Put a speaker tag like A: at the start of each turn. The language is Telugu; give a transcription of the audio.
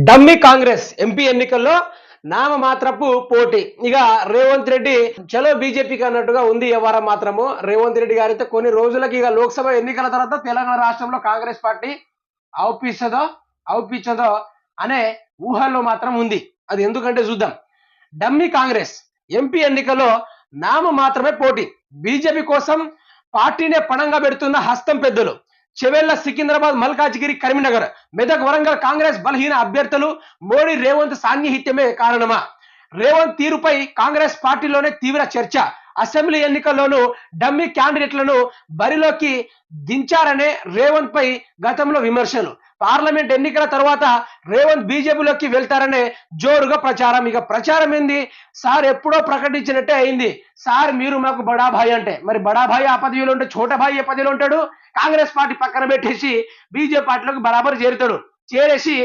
A: డమ్మి కాంగ్రెస్ ఎంపీ ఎన్నికల్లో నామమాత్రపు పోటీ. ఇక రేవంత్ రెడ్డి చలో బీజేపీకి అన్నట్టుగా ఉంది వ్యవహారం. మాత్రము రేవంత్ రెడ్డి గారైతే కొన్ని రోజులకి ఇక లోక్సభ ఎన్నికల తర్వాత తెలంగాణ రాష్ట్రంలో కాంగ్రెస్ పార్టీ అవుపిచ్చదో అనే ఊహల్లో మాత్రం ఉంది. అది ఎందుకంటే చూద్దాం. డమ్మి కాంగ్రెస్ ఎంపీ ఎన్నికల్లో మాత్రమే పోటీ. బీజేపీ కోసం పార్టీనే పణంగా పెడుతున్న హస్తం పెద్దలు. చెవెళ్ల, సికింద్రాబాద్, మల్కాజ్గిరి, కరీంనగర్, మెదక్, వరంగల్ కాంగ్రెస్ బలహీన అభ్యర్థులు. మోడీ రేవంత్ సాన్నిహిత్యమే కారణమా? రేవంత్ తీరుపై కాంగ్రెస్ పార్టీలోనే తీవ్ర చర్చ. అసెంబ్లీ ఎన్నికల్లోనూ డమ్మీ క్యాండిడేట్లను బరిలోకి దించారనే రేవంత్ పై గతంలో విమర్శలు. పార్లమెంట్ ఎన్నికల తర్వాత రేవంత్ బీజేపీలోకి వెళ్తారనే జోరుగా ప్రచారం. ఇక ప్రచారం ఏంది? సార్ ఎప్పుడో ప్రకటించినట్టే అయింది. సార్ మీరు మాకు బడాభాయ్ అంటే, మరి బడాభాయ్ ఆ పదవిలో ఉంటే చోటభాయ్ ఏ పదవిలో ఉంటాడు? కాంగ్రెస్ పార్టీ పక్కన పెట్టేసి బీజేపీ పార్టీలోకి బరాబర్ చేరుతాడు. చేరేసి